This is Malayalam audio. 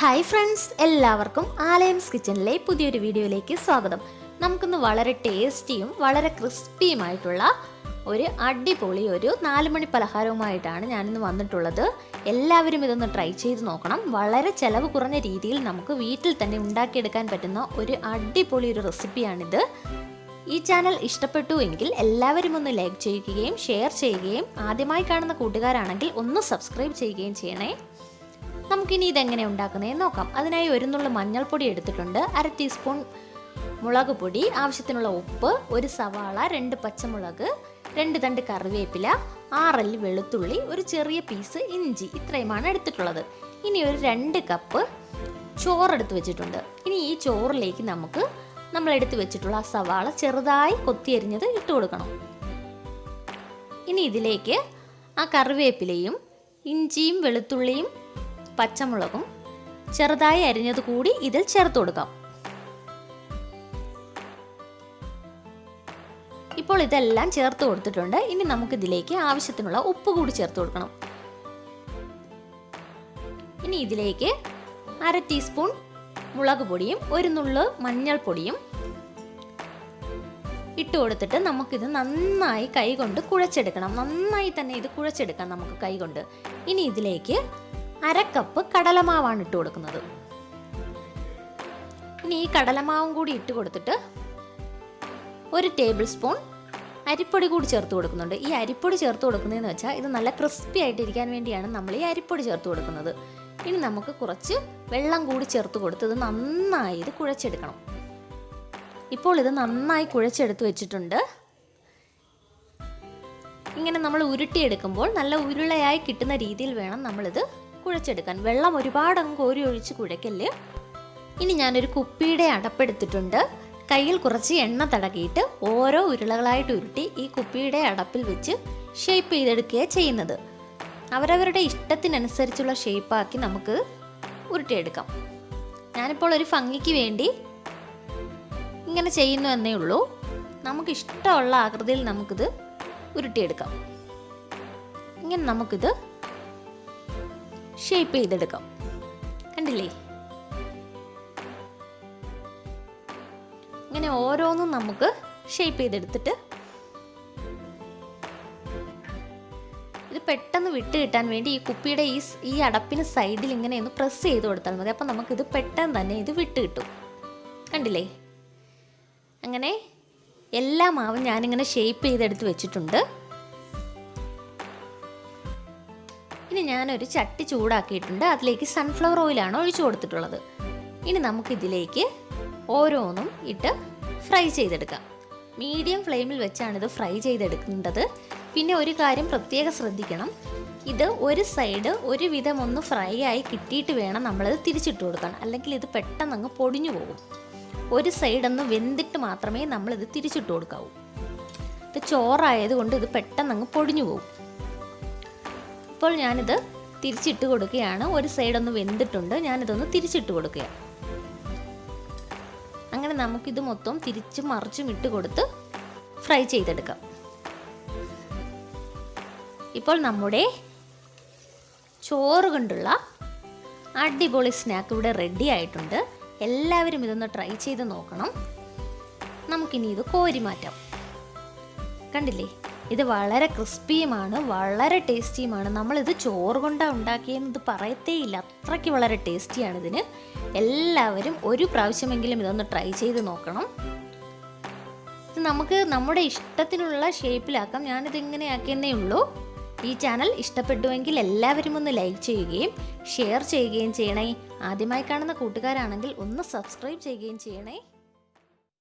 ഹായ് ഫ്രണ്ട്സ്, എല്ലാവർക്കും ആലയംസ് കിച്ചണിലെ പുതിയൊരു വീഡിയോയിലേക്ക് സ്വാഗതം. നമുക്കിന്ന് വളരെ ടേസ്റ്റിയും വളരെ ക്രിസ്പിയുമായിട്ടുള്ള ഒരു അടിപൊളി 4 മണി പലഹാരവുമായിട്ടാണ് ഞാനിന്ന് വന്നിട്ടുള്ളത്. എല്ലാവരും ഇതൊന്ന് ട്രൈ ചെയ്ത് നോക്കണം. വളരെ ചിലവ് കുറഞ്ഞ രീതിയിൽ നമുക്ക് വീട്ടിൽ തന്നെ ഉണ്ടാക്കിയെടുക്കാൻ പറ്റുന്ന ഒരു അടിപൊളി റെസിപ്പിയാണിത്. ഈ ചാനൽ ഇഷ്ടപ്പെട്ടു എങ്കിൽ എല്ലാവരും ഒന്ന് ലൈക്ക് ചെയ്യുകയും ഷെയർ ചെയ്യുകയും ആദ്യമായി കാണുന്ന കൂട്ടുകാരാണെങ്കിൽ ഒന്ന് സബ്സ്ക്രൈബ് ചെയ്യുകയും ചെയ്യണേ. നമുക്കിനി ഇതെങ്ങനെ ഉണ്ടാക്കുന്നതെന്ന് നോക്കാം. അതിനായി 1 നുള്ളു മഞ്ഞൾപ്പൊടി എടുത്തിട്ടുണ്ട്, 1/2 ടീസ്പൂൺ മുളക് പൊടി, ആവശ്യത്തിനുള്ള ഉപ്പ്, 1 സവാള, 2 പച്ചമുളക്, 2 തണ്ട് കറിവേപ്പില, 6 അല്ലി വെളുത്തുള്ളി, ഒരു ചെറിയ പീസ് ഇഞ്ചി, ഇത്രയുമാണ് എടുത്തിട്ടുള്ളത്. ഇനി ഒരു 2 കപ്പ് ചോറെടുത്ത് വെച്ചിട്ടുണ്ട്. ഇനി ഈ ചോറിലേക്ക് നമ്മൾ എടുത്ത് വെച്ചിട്ടുള്ള ആ സവാള ചെറുതായി കൊത്തിയരിഞ്ഞത് ഇട്ട് കൊടുക്കണം. ഇനി ഇതിലേക്ക് ആ കറിവേപ്പിലയും ഇഞ്ചിയും വെളുത്തുള്ളിയും പച്ചമുളകും ചെറുതായി അരിഞ്ഞത് കൂടി ഇതിൽ ചേർത്ത് കൊടുക്കാം. ഇപ്പോൾ ഇതെല്ലാം ചേർത്ത് കൊടുത്തിട്ടുണ്ട്. ഇനി നമുക്കിതിലേക്ക് ആവശ്യത്തിനുള്ള ഉപ്പ് കൂടി ചേർത്ത് കൊടുക്കണം. ഇനി ഇതിലേക്ക് 1/2 ടീസ്പൂൺ മുളക് പൊടിയും 1 നുള്ളു മഞ്ഞൾപ്പൊടിയും ഇട്ട് കൊടുത്തിട്ട് നമുക്കിത് നന്നായി കൈകൊണ്ട് കുഴച്ചെടുക്കണം. നന്നായി തന്നെ ഇത് കുഴച്ചെടുക്കാം നമുക്ക് കൈകൊണ്ട്. ഇനി ഇതിലേക്ക് 1/2 കപ്പ് കടലമാവാണ് ഇട്ട് കൊടുക്കുന്നത്. ഇനി ഈ കടലമാവും കൂടി ഇട്ട് കൊടുത്തിട്ട് 1 ടേബിൾ സ്പൂൺ അരിപ്പൊടി കൂടി ചേർത്ത് കൊടുക്കുന്നുണ്ട്. ഈ അരിപ്പൊടി ചേർത്ത് കൊടുക്കുന്നതെന്ന് വെച്ചാൽ ഇത് നല്ല ക്രിസ്പി ആയിട്ടിരിക്കാൻ വേണ്ടിയാണ് നമ്മൾ ഈ അരിപ്പൊടി ചേർത്ത് കൊടുക്കുന്നത്. ഇനി നമുക്ക് കുറച്ച് വെള്ളം കൂടി ചേർത്ത് കൊടുത്ത് ഇത് നന്നായി ഇത് കുഴച്ചെടുക്കണം. ഇപ്പോൾ ഇത് നന്നായി കുഴച്ചെടുത്ത് വെച്ചിട്ടുണ്ട്. ഇങ്ങനെ നമ്മൾ ഉരുട്ടിയെടുക്കുമ്പോൾ നല്ല ഉരുളയായി കിട്ടുന്ന രീതിയിൽ വേണം നമ്മളിത് കുഴച്ചെടുക്കാൻ. വെള്ളം ഒരുപാട് കോരി ഒഴിച്ച് കുഴക്കല്. ഇനി ഞാനൊരു കുപ്പിയുടെ അടപ്പെടുത്തിട്ടുണ്ട്. കയ്യിൽ കുറച്ച് എണ്ണ തടകിയിട്ട് ഓരോ ഉരുളകളായിട്ട് ഉരുട്ടി ഈ കുപ്പിയുടെ അടപ്പിൽ വെച്ച് ഷേപ്പ് ചെയ്തെടുക്കുകയാണ് ചെയ്യുന്നത്. അവരവരുടെ ഇഷ്ടത്തിനനുസരിച്ചുള്ള ഷേപ്പാക്കി നമുക്ക് ഉരുട്ടിയെടുക്കാം. ഞാനിപ്പോൾ ഒരു ഭംഗിക്ക് വേണ്ടി ഇങ്ങനെ ചെയ്യുന്നു എന്നേ ഉള്ളൂ. നമുക്ക് ഇഷ്ടമുള്ള ആകൃതിയിൽ നമുക്കിത് ഉരുട്ടിയെടുക്കാം. ഇങ്ങനെ നമുക്കിത് ഷേപ്പ് ചെയ്തെടുക്കാം. കണ്ടില്ലേ? ഇങ്ങനെ ഓരോന്നും നമുക്ക് ഷേപ്പ് ചെയ്തെടുത്തിട്ട് ഇത് പെട്ടെന്ന് വിട്ട് കിട്ടാൻ വേണ്ടി ഈ കുപ്പിയുടെ ഈ അടപ്പിന് സൈഡിൽ ഇങ്ങനെ ഒന്ന് പ്രസ് ചെയ്ത് കൊടുത്താൽ മതി. അപ്പം നമുക്കിത് പെട്ടെന്ന് തന്നെ ഇത് വിട്ട് കിട്ടും. കണ്ടില്ലേ? അങ്ങനെ എല്ലാ മാവും ഞാനിങ്ങനെ ഷേപ്പ് ചെയ്തെടുത്ത് വെച്ചിട്ടുണ്ട്. ഇനി ഞാനൊരു ചട്ടി ചൂടാക്കിയിട്ടുണ്ട്. അതിലേക്ക് സൺഫ്ലവർ ഓയിലാണ് ഒഴിച്ചു കൊടുത്തിട്ടുള്ളത്. ഇനി നമുക്കിതിലേക്ക് ഓരോന്നും ഇട്ട് ഫ്രൈ ചെയ്തെടുക്കാം. മീഡിയം ഫ്ലെയിമിൽ വെച്ചാണ് ഇത് ഫ്രൈ ചെയ്തെടുക്കേണ്ടത്. പിന്നെ ഒരു കാര്യം പ്രത്യേകം ശ്രദ്ധിക്കണം, ഇത് ഒരു സൈഡ് ഒരുവിധം ഒന്ന് ഫ്രൈ ആയി കിട്ടിയിട്ട് വേണം നമ്മളിത് തിരിച്ചിട്ട് കൊടുക്കാൻ. അല്ലെങ്കിൽ ഇത് പെട്ടെന്ന് അങ്ങ് പൊടിഞ്ഞു പോകും. ഒരു സൈഡൊന്ന് വെന്തിട്ട് മാത്രമേ നമ്മളിത് തിരിച്ചിട്ട് കൊടുക്കാവൂ. ഇത് ചോറായതുകൊണ്ട് ഇത് പെട്ടെന്ന് അങ്ങ് പൊടിഞ്ഞു പോകും. ഇപ്പോൾ ഞാനിത് തിരിച്ചിട്ട് കൊടുക്കുകയാണ്. ഒരു സൈഡൊന്ന് വെന്തിട്ടുണ്ട്, ഞാനിതൊന്ന് തിരിച്ചിട്ട് കൊടുക്കുകയാണ്. അങ്ങനെ നമുക്കിത് മൊത്തം തിരിച്ചും മറിച്ചും ഇട്ട് കൊടുത്ത് ഫ്രൈ ചെയ്തെടുക്കാം. ഇപ്പോൾ നമ്മുടെ ചോറ് കൊണ്ടുള്ള അടിപൊളി സ്നാക്ക് ഇവിടെ റെഡി ആയിട്ടുണ്ട്. എല്ലാവരും ഇതൊന്ന് ട്രൈ ചെയ്ത് നോക്കണം. നമുക്കിനി ഇത് കോരി മാറ്റാം. കണ്ടില്ലേ? ഇത് വളരെ ക്രിസ്പിയുമാണ്, വളരെ ടേസ്റ്റിയുമാണ്. നമ്മളിത് ചോറ് കൊണ്ടാണ് ഉണ്ടാക്കിയെന്നത് പറയത്തേയില്ല, അത്രയ്ക്ക് വളരെ ടേസ്റ്റിയാണ് ഇതിന്. എല്ലാവരും ഒരു പ്രാവശ്യമെങ്കിലും ഇതൊന്ന് ട്രൈ ചെയ്ത് നോക്കണം. ഇത് നമുക്ക് നമ്മുടെ ഇഷ്ടത്തിനുള്ള ഷേപ്പിലാക്കാം. ഞാനിത് ഇങ്ങനെ ആക്കിയെന്നേ ഉള്ളൂ. ഈ ചാനൽ ഇഷ്ടപ്പെട്ടുവെങ്കിൽ എല്ലാവരും ഒന്ന് ലൈക്ക് ചെയ്യുകയും ഷെയർ ചെയ്യുകയും ചെയ്യണേ. ആദ്യമായി കാണുന്ന കൂട്ടുകാരാണെങ്കിൽ ഒന്ന് സബ്സ്ക്രൈബ് ചെയ്യുകയും ചെയ്യണേ.